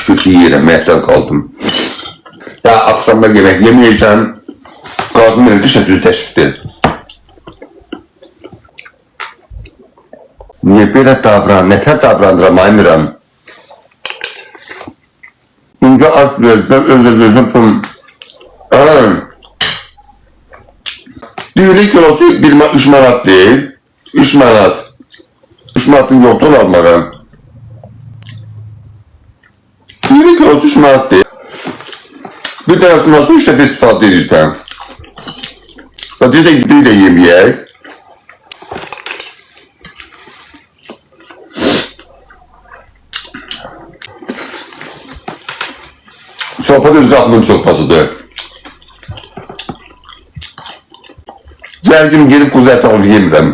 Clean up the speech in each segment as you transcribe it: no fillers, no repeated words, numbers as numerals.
şükür ki yiyirəm, məhətdən qaldım. Ya akşamda yemək yeməyəcəm, qadın məni qışa düz təşvikdir. Niyə belə davran, nətər davrandıram Aymiran? İndi az verəcəm, özüm düğünün kilosu 3 manat değil, 3 manat. 3 manatın yoktan almağım. Düğünün kilosu 3 manat değil. Bir tanesini nasıl 3 dəfə istifadə edirsən? Bir də yeməyək. Sopa düz qatının çorpasıdır. Zərgin gedib quzu əti alıb yemirəm.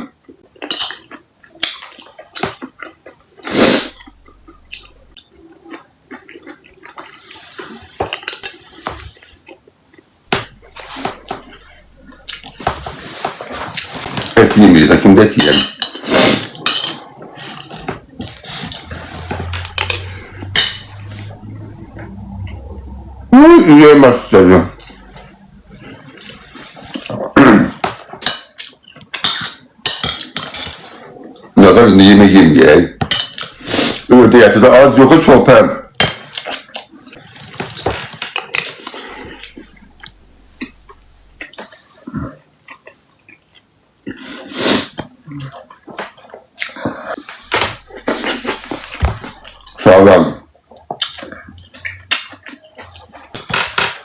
Et yemirik, kimdə et yiyəm? Yiyəməz istəyəcəm. Nəzər indi yemək yeməyək. Ördək əti də az yoxu çox həm. Sağlam.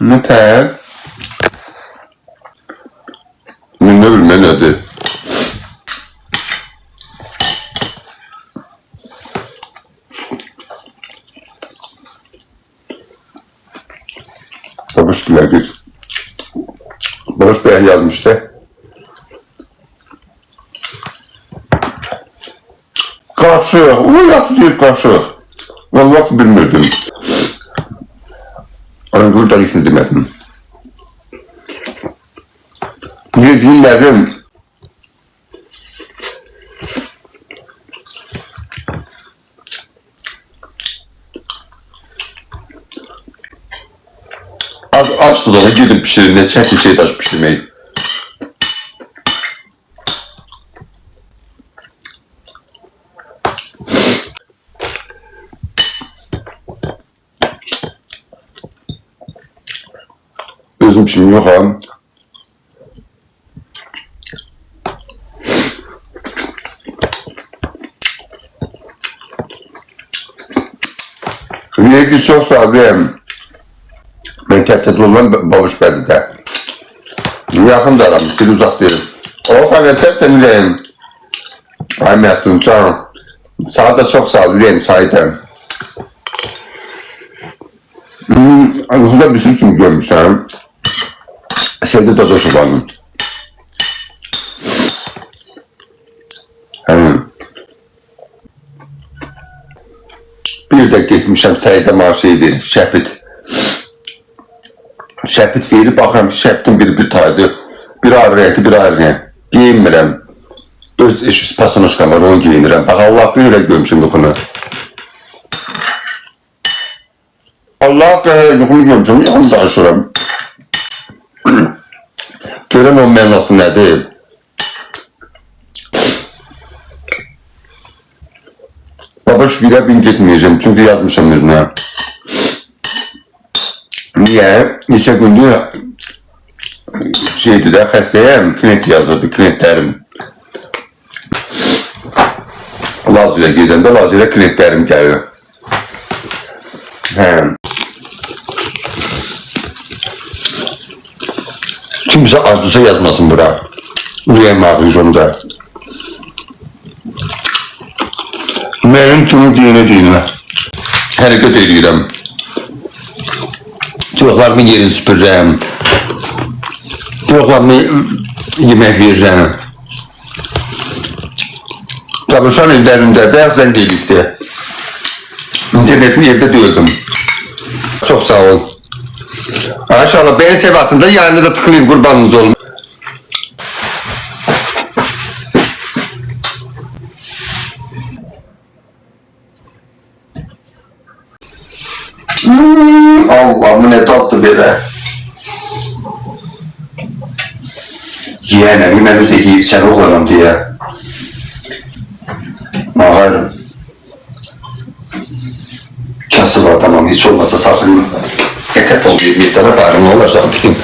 Nətər? Mən nə bilmə nədir? Babuşkiler geç. Babuş beğen yazmıştı. Kaşık. O yaptı değil kaşık. Vallahi bilmirdim. Anadolu dayısını demedim. Yediğinlerim az tutana gidip pişirin, ne çətin şey daş pişirmeyi. Özüm şimdi yok ha. Niye ki çok sağlayayım. Ben kətədə olan Babuş bədidə. Yaxın da aram, sil uzaq deyil. O xəvətər sən ürəyim. Ay məstun can. Sağ da çox sağ ol, ürəyim sahidəm. Ağzında bir sürü kimi görmüşəm. Sevdi Dadaşovanın. Bir də getmişəm Səidə Marşeydi, Şəpit. Şəpit verib, baxıram ki, Şəpitin bir taydı. Bir ayrı renkli, bir ayrı renk. Giyinmirəm. Öz eşüz pasanoşkam var, onu giyinirəm. Bax, Allah qeylə görmüşüm yuxunu. Allah qeylə yuxunu görmüşüm, yaxın danışıram. Görəm onun mənası nədir? Babuş birə bin getməyəcəm, çünki yazmışam özünə. Niyə? Neçə gündür şeydi də, xəstəyəm, kinet yazırdı, kinetlərim. Lazirə gedəndə, lazirə kinetlərim gəlir. Kimsə arzusa yazmasın bura. Ürəyəm ağrıyır onda. Mənim kimi deyinə. Hərəkət edirəm. Toyuqlarımın yerini süpürürəm. Toyuqlarımı yemək verirəm. Babuşan evlərində bəyaz zəng elibdir. İnternetimi evdə döyüldüm. Çox sağ ol. İnşallah beğeni sebatında yarını da tıklayayım, kurbanınız olun. Allah'ım ne tatlı böyle. Yeğenim, ben öteki içeri oğlanım diye. Ağarım. Kasıp adamım, hiç olmasa saklayayım. Etep oluyor, bir tane bari ne olacak diyeyim.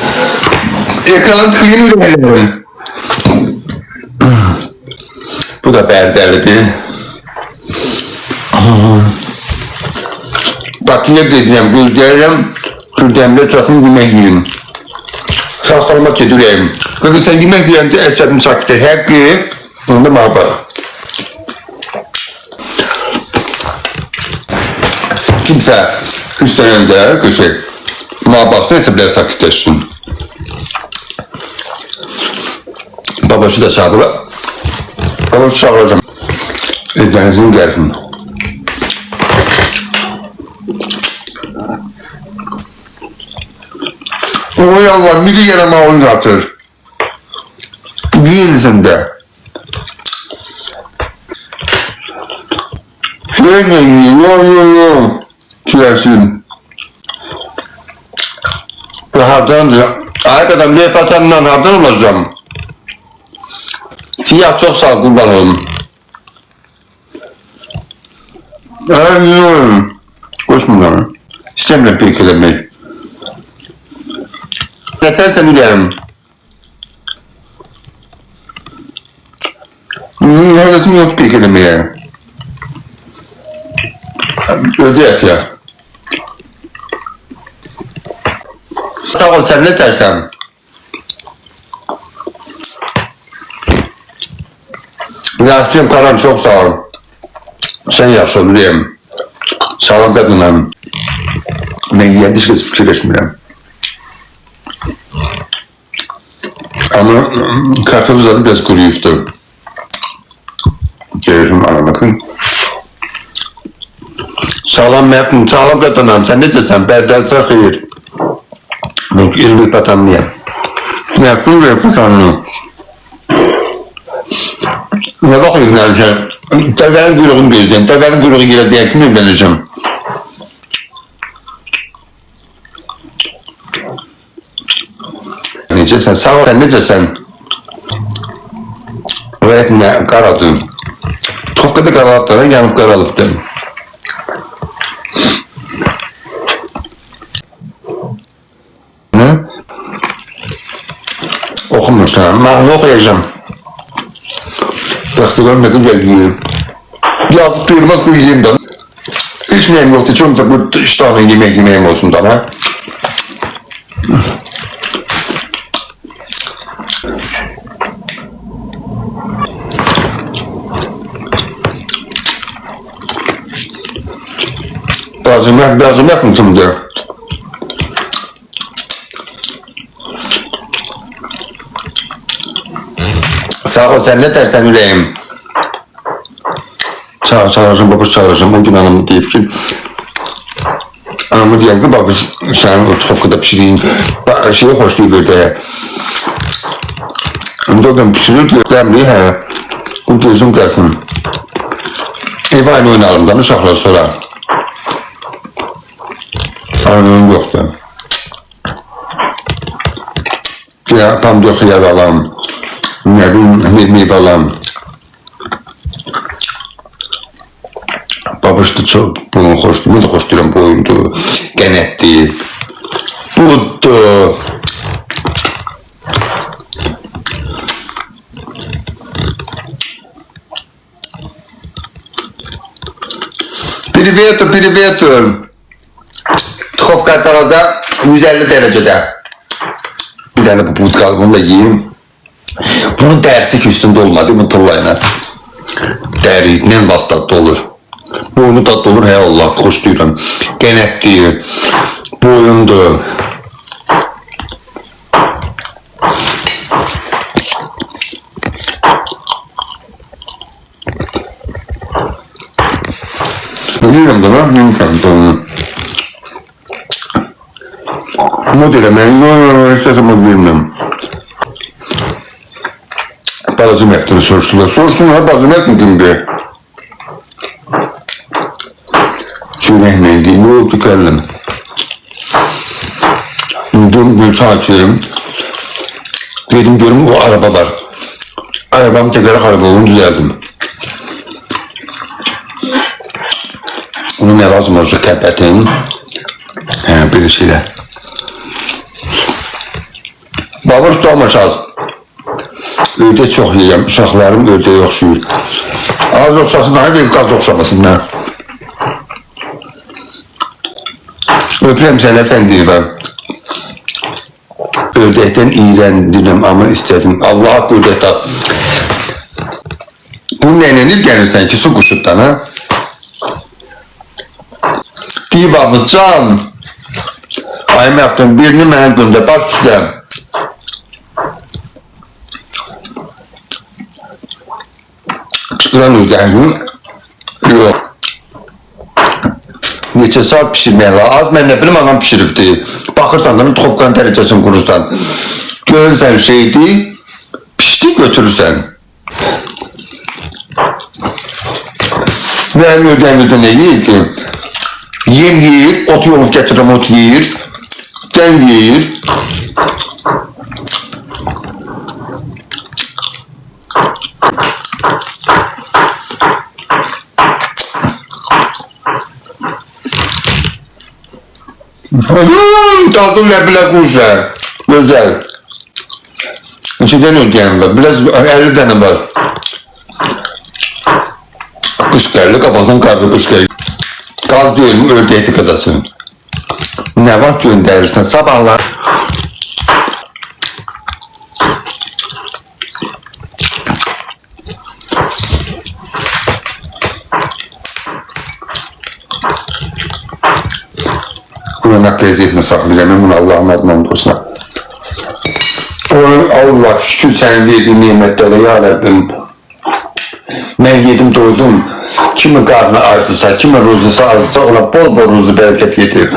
Ekran tıklayayım yüreğim. Bu da berderlidi. Bak ne diyeceğim, güldürüm, çatın yemek yiyeyim. Sağ salamat yedireyim. Çünkü sen yemek yiyince eşyadım sakitler. Her gün, onu da bana bak. Kimse, Hüsnü'nün de kişi, bana baksın hesaplar sakitleşsin. Babası da çağırır. Babası çağıracağım. Elinizin gelsin. Oy Allah, biri yerime oynatır. Değilsin de. Şöyle yo. Çiğersin. Ve hardandır. Arkadan bir patandan hardan olacağım. Siyah çok sağ kurban olun. Aynen. Koşmuyorum. İstemiyorum pek elemeyi. Yeterse bilirim. Hevesim yok pek elemeye. Öde et ya. Sağ ol, sen ne dersen? Yaşlıyım Karan, çok sağ ol. Sen yaşlı bileyim. Sağlam kadınım. Ben yendiş kez fikirleşmirəm. Ama kartofu zaten biraz kuruyuftu. Görüşüm ana bakın. Sağlam mətn, sağlam kadınım. Sen ne dersen? Berderse xeyir. Ben ilmi patanlıyım. Mətn ve patanlıyım. Ne bakıyorsun Alişer? Təvənin quyruğunu gözləyəm. Təvənin quyruğu ilə deyək kimi evlənəcəm. Necəsən? Sağ ol. Sən necəsən? Evet ne? Qaradır. Tufqada qaralıbdır, yanıb qaralıbdır. Ne? Oxumursan. Mən oxuyacağım. Baktı görmedim gelmiyor. Yazıp duyurmak duyacağım da. Hiç neyim yoktu. Çoğunca bu iştahına yemeğim olsun da ha. Bazım yakmışımdır. Sağ ol, sen ne dersen yüreğim. Çağıracağım, babası çağıracağım. O gün anamı deyip ki, anamı diyeyim ki, babası sen o tufakada pişireyim. Şeyi hoşluyor böyle. Onda o gün pişirir ki, demliği he. Bu gözüm gelsin. Ev aynı oynayalım da, uşaklar sonra. Anamın yoktu. Ya, pamuk xiyal alam. Ne bileyim, meyve alam. Babası da çok bunu hoştu. Ben de hoştuyorum, boyundu, genetti. Buddu. Privet. Tufka tarafta 150 derecede. Bir tane bu but kalbimle yiyeyim. Bunun dersi üstünde olmadı mı tıllayla? Deriyle vaxt tatlı olur. Boynu tatlı olur, hey Allah, hoş duyuram. Genetli, boyundu. Biliyorum da lan, mümkün onu. Modele ben istesem bilmem. Bazı meftini sorsunlar, bazı meftin kimdi? Şöyle neydi, ne oldu kellem? Dün Gülten açıyorum. Dedim görüm o araba var. Arabamı tekrar karakolunu düzeldim. Onun ne lazım olacak kəbətin? Bir şeylə. Babır tutamaşaz. Ördək çox yiyəm. Uşaqlarım ördək oxşuyur. Az oxşasın, daha deyil qaz oxşamasınlar. Öpürəm sənə əfəndiyim. Ördəkdən iğrəndim ama istedim. Allah haqqı ördəkdən. Bu nəyənir gəlirsən ki, su quşutdan, ha? Divamız can. Ayım yaptım, birini mənə göndər, baş üstəm. Çıxıran ördəyin, yox. Neçə saat pişirməyə var, az mən nə bilim ağam pişiribdi. Baxırsan da, tuxovkanın dərəcəsini qurursan. Görürsən şeydi, pişdi götürürsən. Mənim ördəyimizdə nə yiyir ki? Yem yiyir, ot yolub gətirirəm, ot yiyir, dən yiyir. Tadım ləbilə quşlar, gözəl. İçidən ödəyəm var, biraz 50 dənə var. Qış gəldi, qafasın qarlı qış gəldi. Qaz deyilmi, ördəkli qadasın. Nə vaxt göndərirsən, sabahlar. Bunun haqq əziyyətini saxlayacağım, bunu Allah'ın adından dostuna. Allah şükür sənin verdiğin nimetlərə, ya Rəbbim. Mən yedim, doydum. Kimi qarnı acısa, kimi ruzusu azsa, ona bol ruzu bərəkət getir.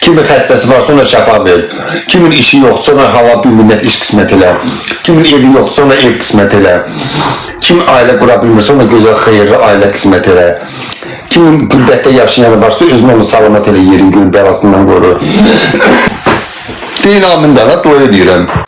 Kimi xəstəsi varsa, ona şəfa ver. Kimin işi yoxsa, ona hava bir millət iş qismət elə. Kimin evi yoxsa, ona ev qismət elə. Kim ailə qura bilmirsə, ona gözəl xeyirli ailə qismət elə. Kimin qürbətdə yaşayan varsa, özünü onu salamat elə, yerin göyün bəlasından qoru. Deyin amin dana, dua edirəm.